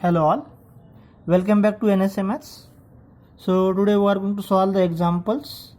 Hello all, welcome back to NSA Maths. So today we are going to solve the examples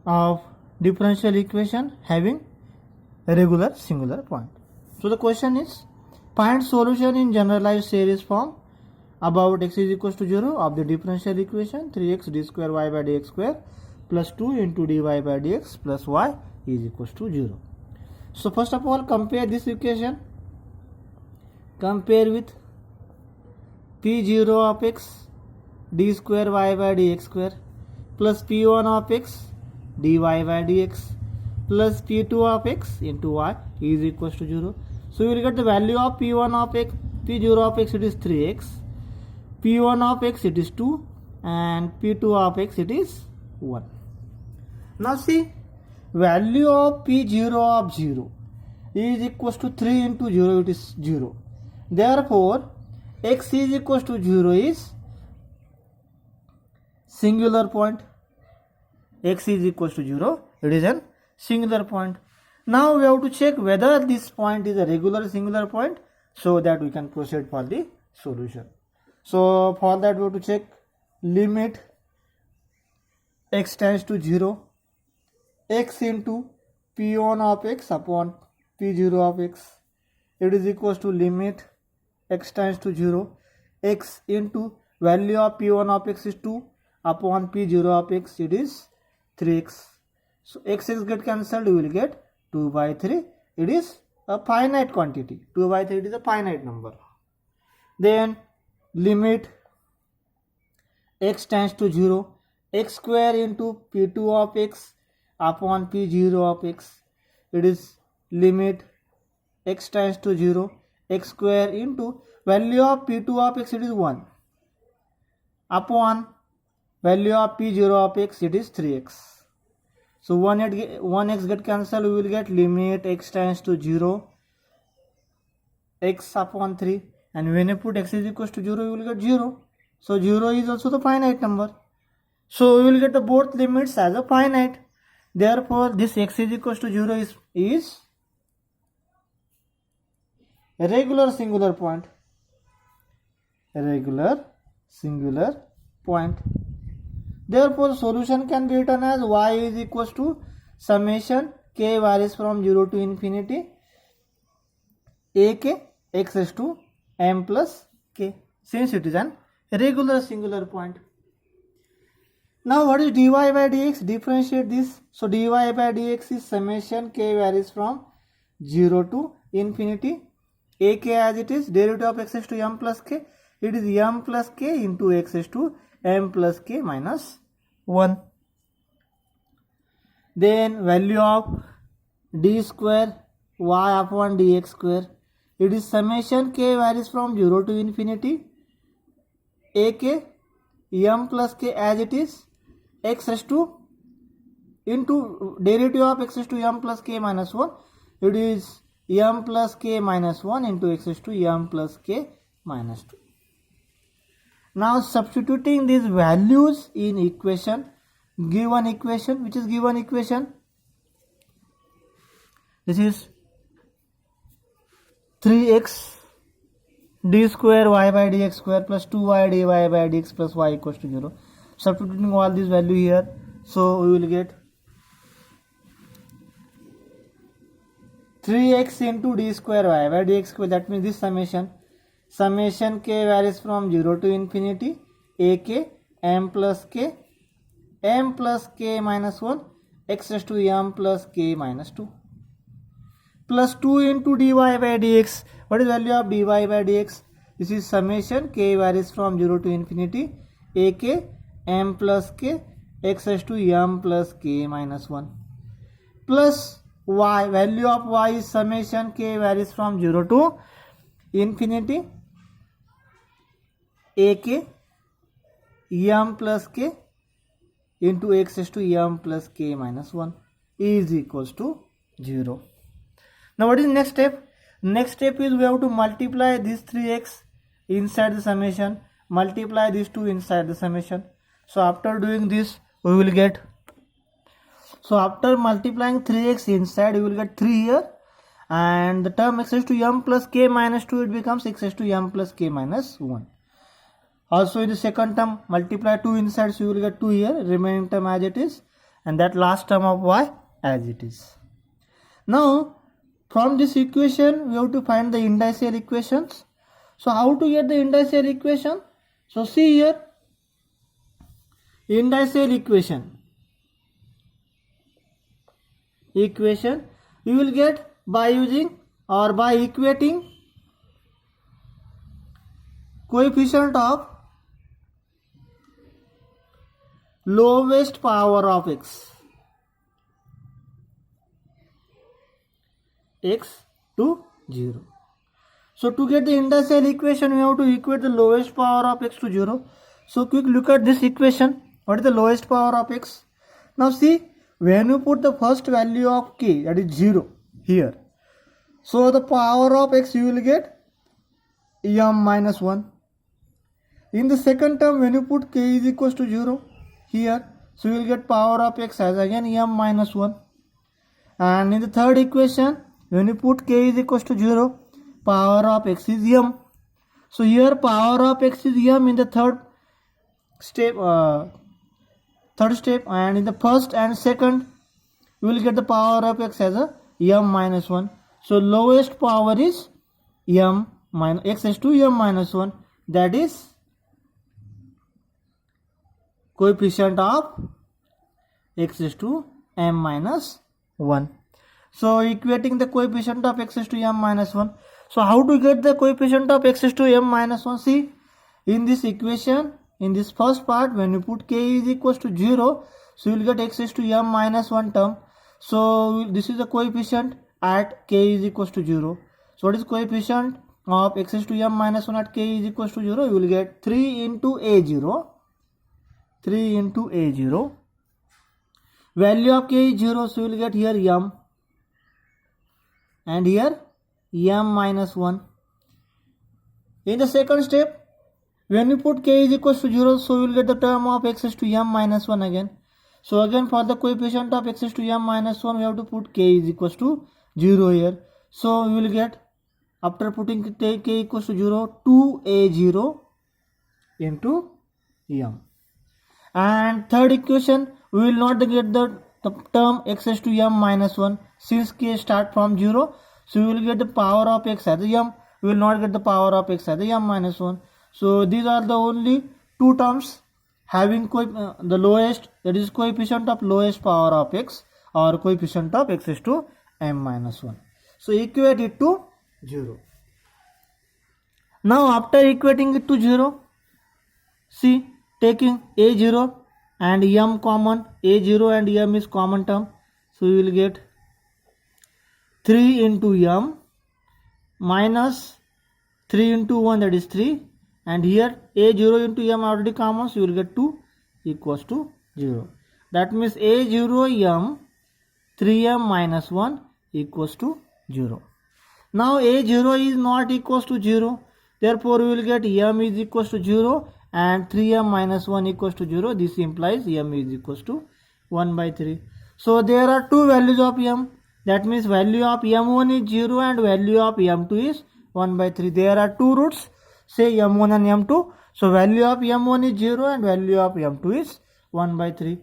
of differential equation having a regular singular point. So the question is, find solution in generalized series form about x is equals to 0 of the differential equation 3x d square y by dx square plus 2 into dy by dx plus y is equals to 0. So first of all, compare this equation, compare with p0 of x d square y by dx square plus p1 of x dy by dx plus p2 of x into y is equals to 0. So you will get the value of p1 of x, p0 of x it is 3x, p1 of x it is 2 and p2 of x it is 1. Now see, value of p0 of 0 is equals to 3 into 0, it is 0. Therefore x is equals to 0 is singular point. X is equals to 0, it is a singular point. Now we have to check whether this point is a regular singular point so that we can proceed for the solution. So for that we have to check limit x tends to 0, x into p1 of x upon p0 of x, it is equals to limit x tends to 0, x into value of p1 of x is 2 upon p0 of x it is 3x. So x get cancelled, we will get 2 by 3. It is a finite quantity. 2 by 3 it is a finite number. Then limit x tends to 0, x square into p2 of x upon p0 of x, it is limit x tends to 0, x square into value of p2 of x it is 1 upon value of p0 of x it is 3x. So 1x get cancelled, we will get limit x tends to 0, x upon 3, and when you put x is equals to 0 you will get 0. So 0 is also the finite number. So we will get the both limits as a finite. Therefore this x is equals to 0 is a regular singular point. A regular singular point. Therefore solution can be written as y is equals to summation k varies from 0 to infinity ak x is to m plus k, since it is an regular singular point. Now what is dy by dx? Differentiate this. So dy by dx is summation k varies from 0 to infinity ak as it is, derivative of x is to m plus k, it is m plus k into x is to m plus k minus 1. Then value of d square y upon dx square, it is summation k varies from 0 to infinity ak m plus k as it is, x is to into derivative of x is to m plus k minus 1, it is m plus k minus 1 into x is to m plus k minus 2. Now substituting these values in equation, given equation, which is given equation, this is 3x d square y by dx square plus 2y dy by dx plus y equals to 0. Substituting all these value here, so we will get 3x into d square y by dx square, that means this summation k varies from 0 to infinity ak m plus k minus 1 x is to m plus k minus 2 plus 2 into dy by dx. What is value of dy by dx? This is summation k varies from 0 to infinity ak m plus k x is to m plus k minus 1 plus y, value of y is summation k varies from 0 to infinity ak m plus k into x is to m plus k minus 1 is equals to 0. Now what is next step? Next step is we have to multiply this 3x inside the summation, multiply these 2 inside the summation. So after doing this we will get, so after multiplying 3x inside you will get 3 here and the term x raised to m plus k minus 2, it becomes x raised to m plus k minus 1. Also in the second term, multiply 2 inside, so you will get 2 here, remaining term as it is, and that last term of y as it is. Now from this equation we have to find the indicial equations. So how to get the indicial equation? So see here, indicial equation we will get by using or by equating coefficient of lowest power of x to 0. So to get the indicial equation, we have to equate the lowest power of x to 0. So quick look at this equation. What is the lowest power of x? Now see, when you put the first value of k, that is 0 here, so the power of x you will get m minus 1. In the second term, when you put k is equals to 0 here, so you will get power of x as again m minus 1. And in the third equation, when you put k is equals to 0, power of x is m. So here power of x is m in the third step, and in the first and second you will get the power of x as a m minus 1. So lowest power is m minus x is to m minus 1, that is coefficient of x is to m minus 1. So equating the coefficient of x is to m minus 1. So how to get the coefficient of x is to m minus 1? See, in this equation, in this first part, when you put k is equals to 0, so you will get x is to m minus 1 term. So this is the coefficient at k is equals to 0. So what is coefficient of x is to m minus 1 at k is equals to 0? You will get 3 into a0. 3 into a0. Value of k is 0, so you will get here m, and here m minus 1. In the second step, when you put k is equals to 0, so you will get the term of x is to m minus 1 again. So again for the coefficient of x is to m minus 1, we have to put k is equals to 0 here. So you will get, after putting k equals to 0, 2a0 into m. And third equation, we will not get the term x is to m minus 1, since k start from 0. So we will get the power of x as a m. We will not get the power of x as a m minus 1. So these are the only two terms having the lowest, that is coefficient of lowest power of x, or coefficient of x is to m minus 1. So equate it to 0. Now after equating it to 0, see, taking a0 and m common, a0 and m is common term, so we will get 3 into m minus 3 into 1, that is 3, and here a0 into m already common, so you will get 2 equals to 0. That means a0 m 3m minus 1 equals to 0. Now a0 is not equals to 0, therefore we will get m is equals to 0 and 3m minus 1 equals to 0. This implies m is equals to 1 by 3. So there are two values of m. That means value of m1 is 0 and value of m2 is 1 by 3. There are two roots, say m1 and m2. So value of m1 is 0 and value of m2 is 1 by 3.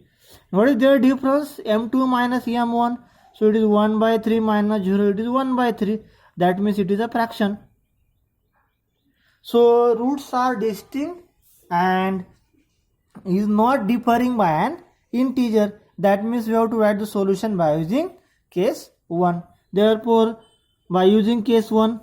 What is their difference? m2 minus m1. So it is 1 by 3 minus 0. It is 1 by 3. That means it is a fraction. So roots are distinct and is not differing by an integer. That means we have to write the solution by using case 1. Therefore, by using case 1,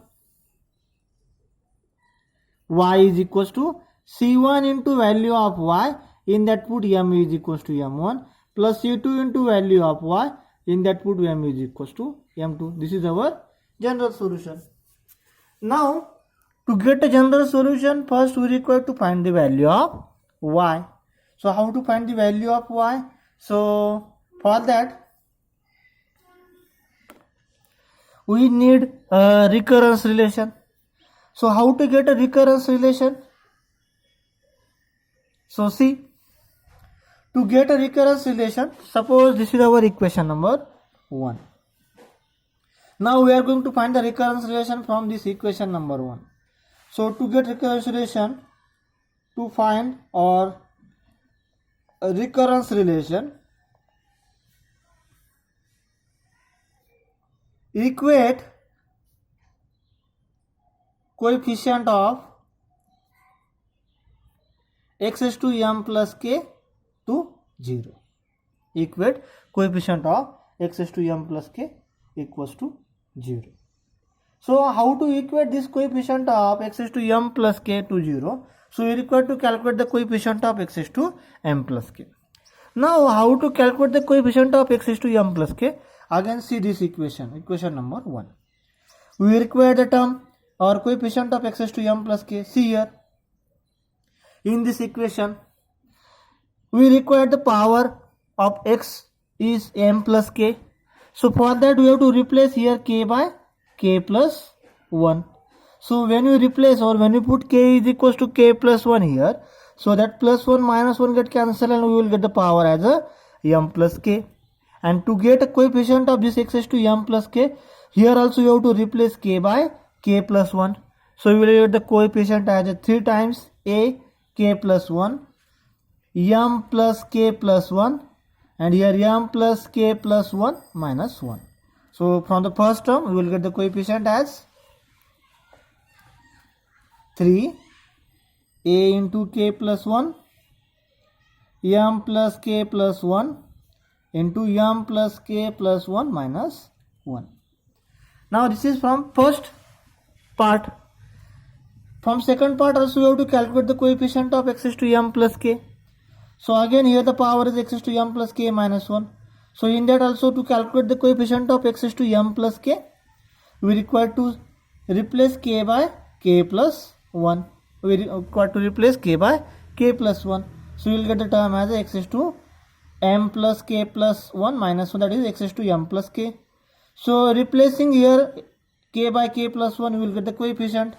y is equals to c1 into value of y, in that put m is equals to m1, plus c2 into value of y, in that put m is equals to m2. This is our general solution. Now to get a general solution, first we require to find the value of y. So how to find the value of y? So for that we need a recurrence relation. So how to get a recurrence relation? So see, to get a recurrence relation, suppose this is our equation number 1. Now we are going to find the recurrence relation from this equation number 1. So to get recurrence relation, to find or a recurrence relation, equate coefficient of x is to m plus k to 0. Equate coefficient of x is to m plus k equals to 0. So how to equate this coefficient of x is to m plus k to 0? So we require to calculate the coefficient of x is to m plus k. Now how to calculate the coefficient of x is to m plus k? Again see this equation number 1. We require the term or coefficient of x is to m plus k. See here, in this equation, we require the power of x is m plus k. So for that we have to replace here k by k plus 1. So when you replace or when you put k is equals to k plus 1 here, so that plus 1 minus 1 get cancelled and we will get the power as a m plus k. And to get a coefficient of this x is to m plus k, here also you have to replace k by k plus 1. So you will get the coefficient as a 3 times a k plus 1, m plus k plus 1, and here m plus k plus 1 minus 1. So from the first term we will get the coefficient as 3 a into k plus 1 m plus k plus 1 into m plus k plus 1 minus 1. Now this is from first part. From second part also we have to calculate the coefficient of x is to m plus k. So again here the power is x is to m plus k minus 1. So in that also to calculate the coefficient of x is to m plus k, we require to replace k by k plus 1. We require to replace k by k plus 1. So we will get the term as x is to m plus k plus 1 minus 1, that is x is to m plus k. So replacing here k by k plus 1, we will get the coefficient.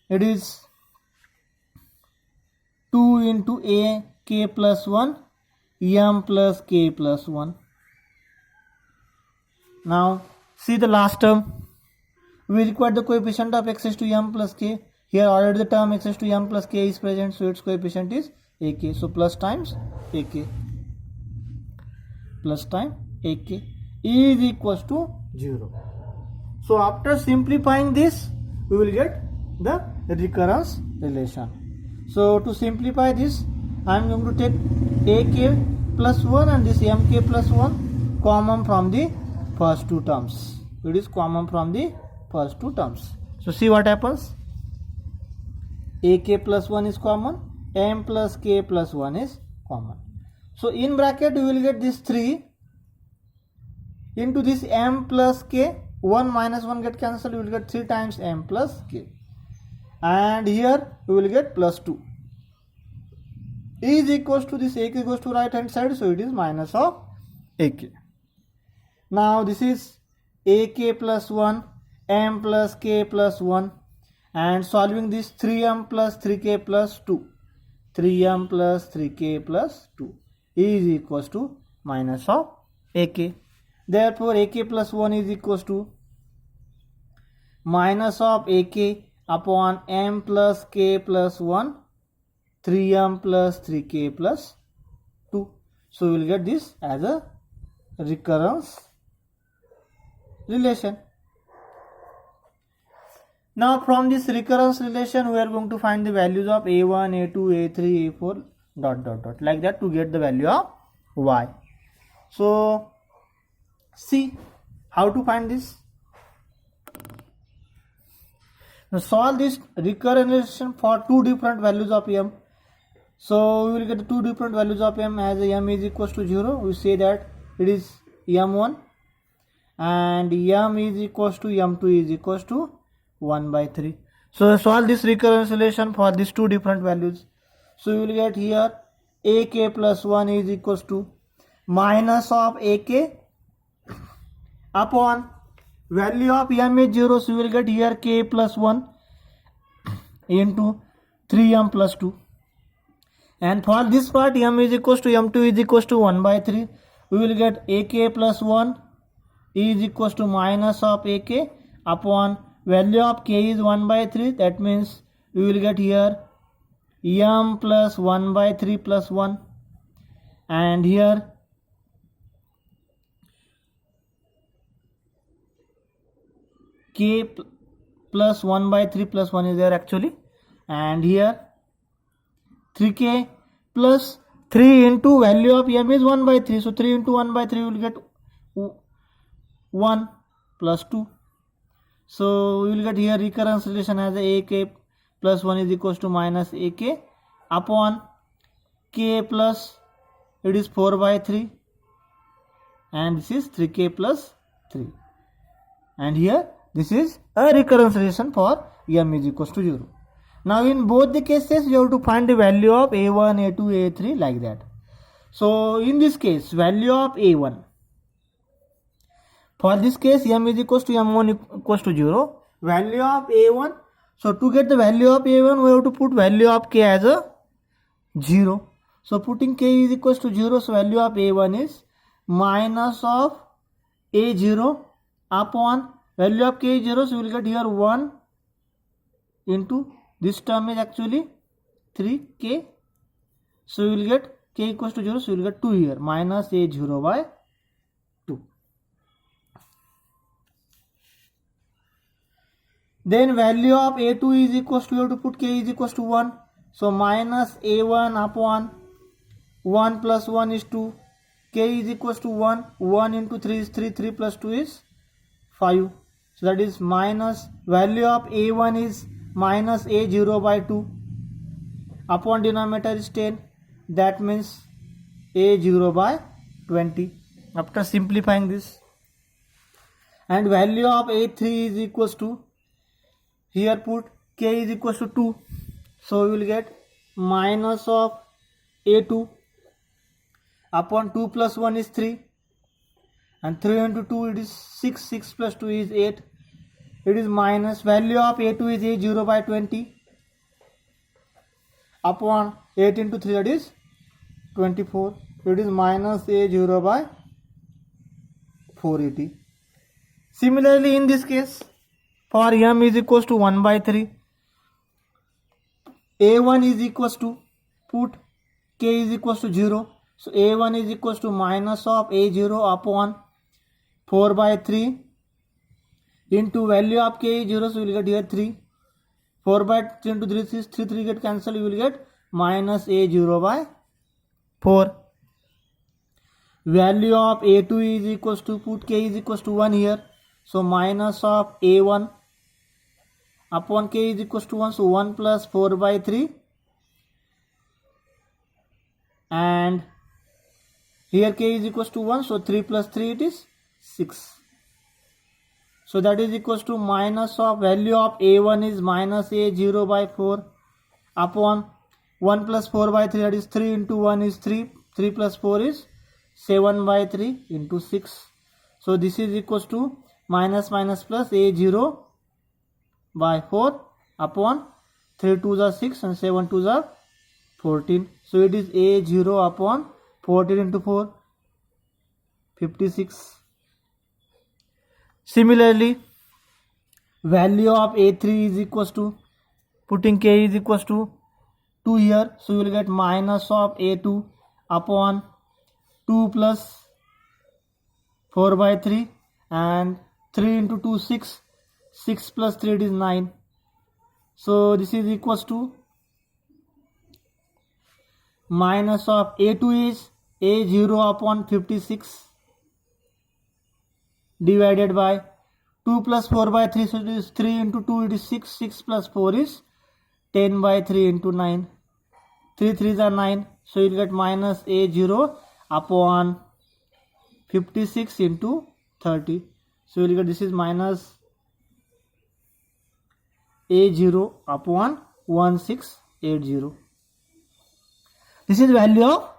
It is 2 into a k plus 1 m plus k plus 1. Now see the last term. We require the coefficient of x is to m plus k. Here already the term x is to m plus k is present, so its coefficient is ak. So plus times ak, plus time ak is equals to 0. So after simplifying this, we will get the recurrence relation. So to simplify this, I am going to take ak plus 1 and this mk plus 1 common from the first two terms. It is common from the first two terms. So see what happens. ak plus 1 is common, m plus k plus 1 is common. So in bracket we will get this 3 into this m plus k. 1 minus 1 get cancelled, we will get 3 times m plus k. And here we will get plus 2 is equals to this ak goes to right hand side, so it is minus of ak. Now this is ak plus 1 m plus k plus 1, and solving this 3m plus 3k plus 2, 3m plus 3k plus 2 is equals to minus of ak. Therefore ak plus 1 is equals to minus of ak upon m plus k plus 1, 3m plus 3k plus 2. So we will get this as a recurrence relation. Now from this recurrence relation we are going to find the values of a1, a2, a3, a4 dot dot dot like that to get the value of y. So see how to find this. Now solve this recurrence relation for two different values of m. So we will get the two different values of m. As m is equals to 0, we say that it is m1, and m is equals to m2 is equals to 1 by 3. So solve this recurrence relation for these two different values. So you will get here ak plus 1 is equals to minus of ak upon value of m is 0, so you will get here k plus 1 into 3m plus 2. And for this part m is equals to m2 is equals to 1 by 3, we will get ak plus 1 is equals to minus of ak upon value of k is 1 by 3. That means we will get here m plus 1 by 3 plus 1, and here k plus 1 by 3 plus 1 is there actually, and here 3k plus 3 into value of m is 1 by 3, so 3 into 1 by 3 will get 1 plus 2. So we will get here recurrence relation as ak plus 1 is equals to minus ak upon k plus it is 4 by 3, and this is 3k plus 3, and here this is a recurrence relation for m is equals to 0. Now in both the cases you have to find the value of a1, a2, a3 like that. So in this case value of a1, for this case m is equals to m1 equals to 0, value of a1, so to get the value of a1 we have to put value of k as a 0. So putting k is equals to 0, so value of a1 is minus of a0 upon value of k is 0, so we will get here 1 into this term is actually 3k, so we will get k equals to 0, so we will get 2 here, minus a0 by 2. Then value of a2 is equals to, you have to put k is equals to 1, so minus a1 upon 1 plus 1 is 2, k is equals to 1, 1 into 3 is 3, 3 plus 2 is 5, so that is minus value of a1 is minus a0 by 2 upon denominator is 10, that means a0 by 20 after simplifying this, and value of a3 is equals to, here put k is equals to 2, so we will get minus of a2 upon 2 plus 1 is 3, and 3 into 2 it is 6, 6 plus 2 is 8, it is minus value of a2 is a0 by 20 upon 8 into 3, that is 24, it is minus a0 by 480. Similarly in this case for m is equals to 1 by 3, a1 is equals to, put k is equals to 0, so a1 is equals to minus of a0 upon 4 by 3 into value of k is 0, so we will get here 3, 4 by 3 into 3 is 3, 3 get cancelled, you will get minus a0 by 4. Value of a2 is equals to, put k is equals to 1 here, so minus of a1 upon k is equals to 1, so 1 plus 4 by 3, and here k is equals to 1, so 3 plus 3 it is 6, so that is equals to minus of value of a1 is minus a0 by 4 upon 1 plus 4 by 3, that is 3 into 1 is 3, 3 plus 4 is 7 by 3 into 6, so this is equals to minus minus plus a0 by 4 upon 3 2s are 6 and 7 2s are 14, so it is a0 upon 14 into 4, 56. Similarly value of a3 is equals to, putting k is equals to 2 here, so you will get minus of a2 upon 2 plus 4 by 3, and 3 into 2 6, 6 plus 3 it is 9, so this is equals to minus of a2 is a0 upon 56 divided by 2 plus 4 by 3, so it is 3 into 2 it is 6, 6 plus 4 is 10 by 3 into 9, 3 3s are 9, so you will get minus a0 upon 56 into 30, so you will get this is minus a0 upon 1680. This is value of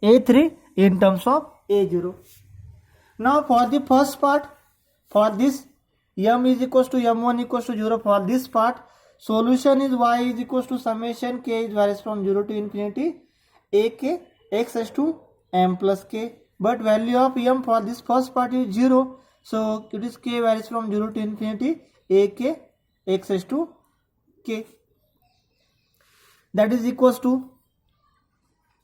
a3 in terms of a0. Now for the first part, for this m is equals to m1 equals to 0, for this part solution is y is equals to summation k is varies from 0 to infinity ak x to m plus k, but value of m for this first part is 0, So it is k varies from 0 to infinity, ak x raised to k. That is equals to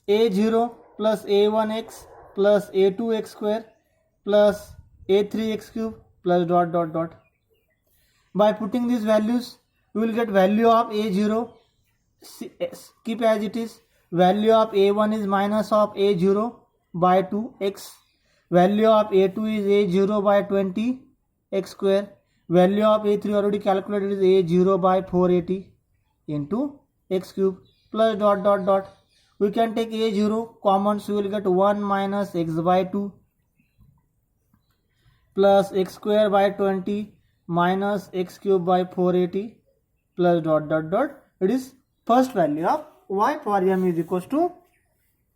a0 plus a1x plus a2x square plus a3x cube plus dot dot dot. By putting these values, we will get value of a0, keep as it is. Value of a1 is minus of a0 by 2x. Value of a2 is a0 by 20 x square. Value of a3 already calculated is a0 by 480 into x cube plus dot dot dot. We can take a0 common, so we will get 1 minus x by 2 plus x square by 20 minus x cube by 480 plus dot dot dot. It is first value of y for m is equals to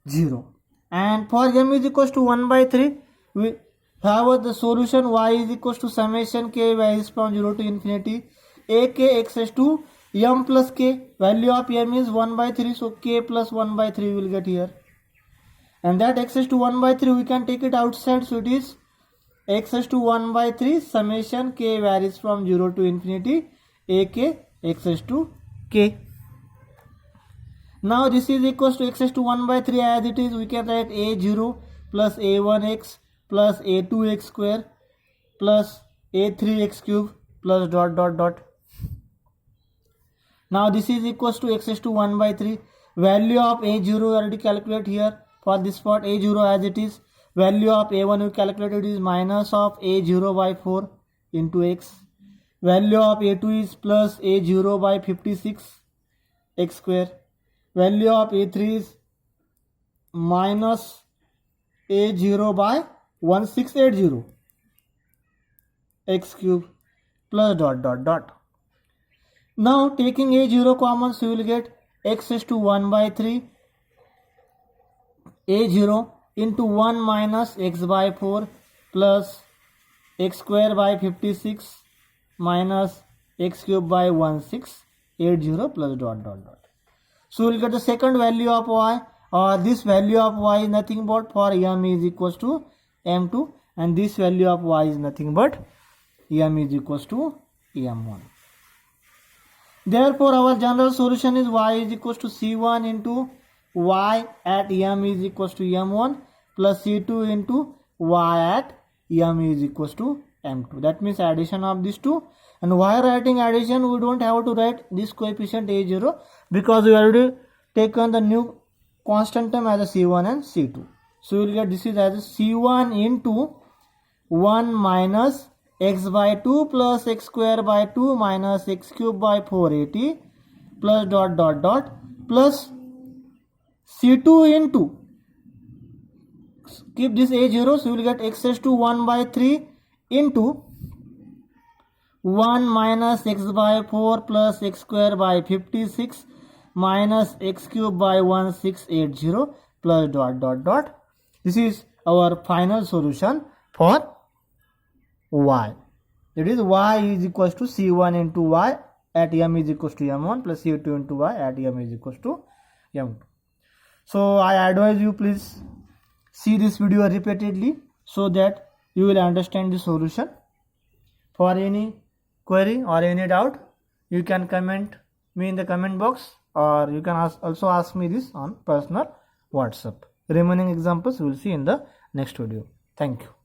0. And for m is equals to 1 by 3, we have the solution y is equals to summation k varies from 0 to infinity ak x raised to m plus k. Value of m is 1 by 3, so k plus 1 by 3 we will get here. And that x raised to 1 by 3 we can take it outside, so it is x raised to 1 by 3 summation k varies from 0 to infinity ak x raised to k. Now this is equals to x raised to 1 by 3 as it is. We can write a0 plus a1x plus a2x square plus a3x cube plus dot dot dot. Now this is equals to x raised to 1 by 3. Value of a0 already calculate here. For this part a0 as it is. Value of a1 we calculated is minus of a0 by 4 into x. Value of a2 is plus a0 by 56 x square. Value of a3 is minus a0 by 1680 x cube plus dot dot dot. Now taking a0 common, so you will get x raised to 1 by 3 a0 into 1 minus x by 4 plus x square by 56 minus x cube by 1680 plus dot dot dot. So we will get the second value of y, or this value of y is nothing but for m is equals to m2, and this value of y is nothing but m is equals to m1. Therefore our general solution is y is equals to c1 into y at m is equals to m1 plus c2 into y at m is equals to m2. That means addition of these two. And while writing addition, we don't have to write this coefficient a0 because we already taken the new constant term as a c1 and c2. So we will get this is as a c1 into 1 minus x by 2 plus x square by 2 minus x cube by 480 plus dot dot dot plus c2 into, keep this a0, so you will get x raised to 1 by 3 into 1 minus x by 4 plus x square by 56 minus x cube by 1680 plus dot dot dot. This is our final solution for y. That is y is equals to c1 into y at m is equals to m1 plus c2 into y at m is equals to m2. So I advise you, please see this video repeatedly so that you will understand the solution. For any query or any doubt, you can comment me in the comment box, or you can also ask me this on personal WhatsApp. Remaining examples we will see in the next video. Thank you.